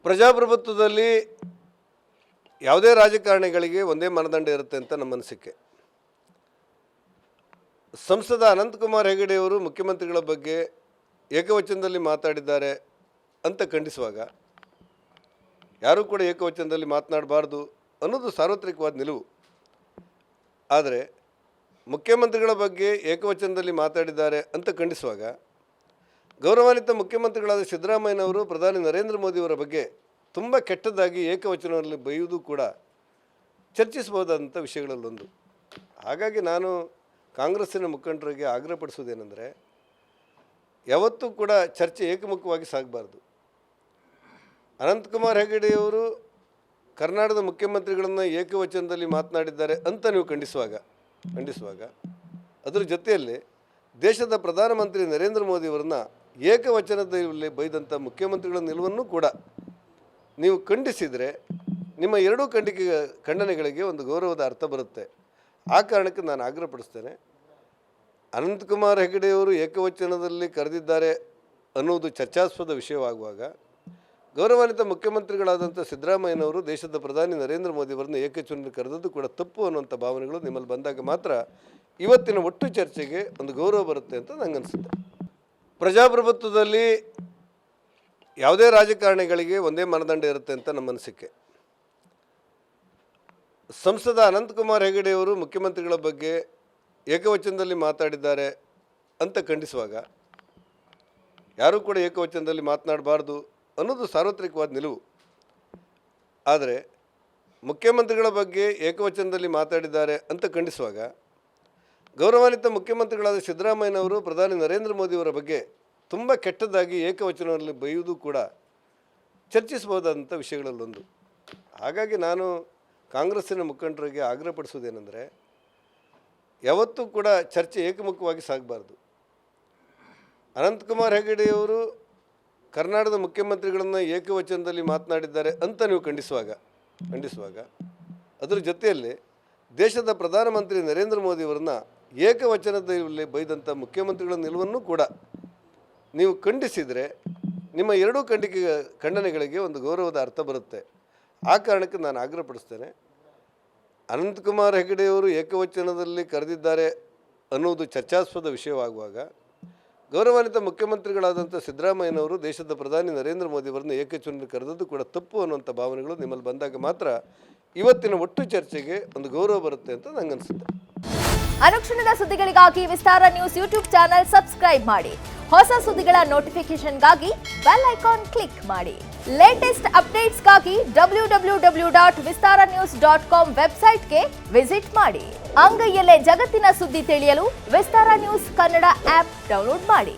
ಪ್ರಜಾಪ್ರಭುತ್ವದಲ್ಲಿ ಯಾವುದೇ ರಾಜಕಾರಣಿಗಳಿಗೆ ಒಂದೇ ಮಾನದಂಡ ಇರುತ್ತೆ ಅಂತ ನಮ್ಮ ಅನಿಸಿಕೆ. ಸಂಸದ ಅನಂತಕುಮಾರ್ ಹೆಗಡೆಯವರು ಮುಖ್ಯಮಂತ್ರಿಗಳ ಬಗ್ಗೆ ಏಕವಚನದಲ್ಲಿ ಮಾತಾಡಿದ್ದಾರೆ ಅಂತ ಖಂಡಿಸುವಾಗ ಯಾರೂ ಕೂಡ ಏಕವಚನದಲ್ಲಿ ಮಾತನಾಡಬಾರ್ದು ಅನ್ನೋದು ಸಾರ್ವತ್ರಿಕವಾದ ನಿಲುವು. ಆದರೆ ಮುಖ್ಯಮಂತ್ರಿಗಳ ಬಗ್ಗೆ ಏಕವಚನದಲ್ಲಿ ಮಾತಾಡಿದ್ದಾರೆ ಅಂತ ಖಂಡಿಸುವಾಗ ಗೌರವಾನ್ವಿತ ಮುಖ್ಯಮಂತ್ರಿಗಳಾದ ಸಿದ್ದರಾಮಯ್ಯನವರು ಪ್ರಧಾನಿ ನರೇಂದ್ರ ಮೋದಿಯವರ ಬಗ್ಗೆ ತುಂಬ ಕೆಟ್ಟದಾಗಿ ಏಕವಚನದಲ್ಲಿ ಬೈಯುವುದು ಕೂಡ ಚರ್ಚಿಸಬಹುದಾದಂಥ ವಿಷಯಗಳಲ್ಲೊಂದು. ಹಾಗಾಗಿ ನಾನು ಕಾಂಗ್ರೆಸ್ಸಿನ ಮುಖಂಡರಿಗೆ ಆಗ್ರಹಪಡಿಸುವುದೇನೆಂದರೆ, ಯಾವತ್ತೂ ಕೂಡ ಚರ್ಚೆ ಏಕಮುಖವಾಗಿ ಸಾಗಬಾರ್ದು. ಅನಂತಕುಮಾರ್ ಹೆಗಡೆಯವರು ಕರ್ನಾಟಕದ ಮುಖ್ಯಮಂತ್ರಿಗಳನ್ನು ಏಕವಚನದಲ್ಲಿ ಮಾತನಾಡಿದ್ದಾರೆ ಅಂತ ನೀವು ಖಂಡಿಸುವಾಗ ಅದರ ಜೊತೆಯಲ್ಲಿ ದೇಶದ ಪ್ರಧಾನಮಂತ್ರಿ ನರೇಂದ್ರ ಮೋದಿಯವರನ್ನ ಏಕವಚನದಲ್ಲಿ ಬೈದಂಥ ಮುಖ್ಯಮಂತ್ರಿಗಳ ನಿಲುವನ್ನು ಕೂಡ ನೀವು ಖಂಡಿಸಿದರೆ ನಿಮ್ಮ ಎರಡೂ ಖಂಡನೆಗಳಿಗೆ ಒಂದು ಗೌರವದ ಅರ್ಥ ಬರುತ್ತೆ. ಆ ಕಾರಣಕ್ಕೆ ನಾನು ಆಗ್ರಹಪಡಿಸ್ತೇನೆ. ಅನಂತಕುಮಾರ್ ಹೆಗಡೆಯವರು ಏಕವಚನದಲ್ಲಿ ಕರೆದಿದ್ದಾರೆ ಅನ್ನುವುದು ಚರ್ಚಾಸ್ಪದ ವಿಷಯವಾಗುವಾಗ ಗೌರವಾನ್ವಿತ ಮುಖ್ಯಮಂತ್ರಿಗಳಾದಂಥ ಸಿದ್ದರಾಮಯ್ಯನವರು ದೇಶದ ಪ್ರಧಾನಿ ನರೇಂದ್ರ ಮೋದಿಯವರನ್ನು ಏಕವಚನದಲ್ಲಿ ಕರೆದದ್ದು ಕೂಡ ತಪ್ಪು ಅನ್ನುವಂಥ ಭಾವನೆಗಳು ನಿಮ್ಮಲ್ಲಿ ಬಂದಾಗ ಮಾತ್ರ ಇವತ್ತಿನ ಒಟ್ಟು ಚರ್ಚೆಗೆ ಒಂದು ಗೌರವ ಬರುತ್ತೆ ಅಂತ ನನಗನ್ಸುತ್ತೆ. ಪ್ರಜಾಪ್ರಭುತ್ವದಲ್ಲಿ ಯಾವುದೇ ರಾಜಕಾರಣಿಗಳಿಗೆ ಒಂದೇ ಮಾನದಂಡ ಇರುತ್ತೆ ಅಂತ ನಮ್ಮ ಅನಿಸಿಕೆ. ಸಂಸದ ಅನಂತಕುಮಾರ್ ಹೆಗಡೆಯವರು ಮುಖ್ಯಮಂತ್ರಿಗಳ ಬಗ್ಗೆ ಏಕವಚನದಲ್ಲಿ ಮಾತಾಡಿದ್ದಾರೆ ಅಂತ ಖಂಡಿಸುವಾಗ ಯಾರೂ ಕೂಡ ಏಕವಚನದಲ್ಲಿ ಮಾತನಾಡಬಾರ್ದು ಅನ್ನೋದು ಸಾರ್ವತ್ರಿಕವಾದ ನಿಲುವು. ಆದರೆ ಮುಖ್ಯಮಂತ್ರಿಗಳ ಬಗ್ಗೆ ಏಕವಚನದಲ್ಲಿ ಮಾತಾಡಿದ್ದಾರೆ ಅಂತ ಖಂಡಿಸುವಾಗ ಗೌರವಾನ್ವಿತ ಮುಖ್ಯಮಂತ್ರಿಗಳಾದ ಸಿದ್ದರಾಮಯ್ಯನವರು ಪ್ರಧಾನಿ ನರೇಂದ್ರ ಮೋದಿಯವರ ಬಗ್ಗೆ ತುಂಬ ಕೆಟ್ಟದಾಗಿ ಏಕವಚನದಲ್ಲಿ ಬೈಯುವುದು ಕೂಡ ಚರ್ಚಿಸಬಹುದಾದಂಥ ವಿಷಯಗಳಲ್ಲೊಂದು. ಹಾಗಾಗಿ ನಾನು ಕಾಂಗ್ರೆಸ್ಸಿನ ಮುಖಂಡರಿಗೆ ಆಗ್ರಹಪಡಿಸುವುದೇನೆಂದರೆ, ಯಾವತ್ತೂ ಕೂಡ ಚರ್ಚೆ ಏಕಮುಖವಾಗಿ ಸಾಗಬಾರ್ದು. ಅನಂತಕುಮಾರ್ ಹೆಗಡೆಯವರು ಕರ್ನಾಟಕದ ಮುಖ್ಯಮಂತ್ರಿಗಳನ್ನು ಏಕವಚನದಲ್ಲಿ ಮಾತನಾಡಿದ್ದಾರೆ ಅಂತ ನೀವು ಖಂಡಿಸುವಾಗ ಅದರ ಜೊತೆಯಲ್ಲಿ ದೇಶದ ಪ್ರಧಾನಮಂತ್ರಿ ನರೇಂದ್ರ ಮೋದಿಯವರನ್ನ ಏಕವಚನದಲ್ಲಿ ಬೈದಂಥ ಮುಖ್ಯಮಂತ್ರಿಗಳ ನಿಲುವನ್ನು ಕೂಡ ನೀವು ಖಂಡಿಸಿದರೆ ನಿಮ್ಮ ಎರಡೂ ಖಂಡನೆಗಳಿಗೆ ಒಂದು ಗೌರವದ ಅರ್ಥ ಬರುತ್ತೆ. ಆ ಕಾರಣಕ್ಕೆ ನಾನು ಆಗ್ರಹಪಡಿಸ್ತೇನೆ. ಅನಂತಕುಮಾರ್ ಹೆಗಡೆಯವರು ಏಕವಚನದಲ್ಲಿ ಕರೆದಿದ್ದಾರೆ ಅನ್ನುವುದು ಚರ್ಚಾಸ್ಪದ ವಿಷಯವಾಗುವಾಗ ಗೌರವಾನ್ವಿತ ಮುಖ್ಯಮಂತ್ರಿಗಳಾದಂಥ ಸಿದ್ದರಾಮಯ್ಯನವರು ದೇಶದ ಪ್ರಧಾನಿ ನರೇಂದ್ರ ಮೋದಿಯವರನ್ನು ಏಕವಚನದಲ್ಲಿ ಕರೆದದ್ದು ಕೂಡ ತಪ್ಪು ಅನ್ನುವಂಥ ಭಾವನೆಗಳು ನಿಮ್ಮಲ್ಲಿ ಬಂದಾಗ ಮಾತ್ರ ಇವತ್ತಿನ ಒಟ್ಟು ಚರ್ಚೆಗೆ ಒಂದು ಗೌರವ ಬರುತ್ತೆ ಅಂತ ನನಗನ್ಸುತ್ತೆ. ಅನುಕ್ಷಣದ ಸುದ್ದಿಗಳಿಗಾಗಿ ವಿಸ್ತಾರ ನ್ಯೂಸ್ ಯೂಟ್ಯೂಬ್ ಚಾನೆಲ್ ಸಬ್ಸ್ಕ್ರೈಬ್ ಮಾಡಿ. ಹೊಸ ಸುದ್ದಿಗಳ ನೋಟಿಫಿಕೇಶನ್ಗಾಗಿ ಬೆಲ್ ಐಕಾನ್ ಕ್ಲಿಕ್ ಮಾಡಿ. ಲೇಟೆಸ್ಟ್ ಅಪ್ಡೇಟ್ಸ್ಗಾಗಿ www.vistaranews.com ವೆಬ್ಸೈಟ್ಗೆ ವಿಸಿಟ್ ಮಾಡಿ. ಅಂಗೈಯಲ್ಲೇ ಜಗತ್ತಿನ ಸುದ್ದಿ ತಿಳಿಯಲು ವಿಸ್ತಾರ ನ್ಯೂಸ್ ಕನ್ನಡ ಆಪ್ ಡೌನ್ಲೋಡ್ ಮಾಡಿ.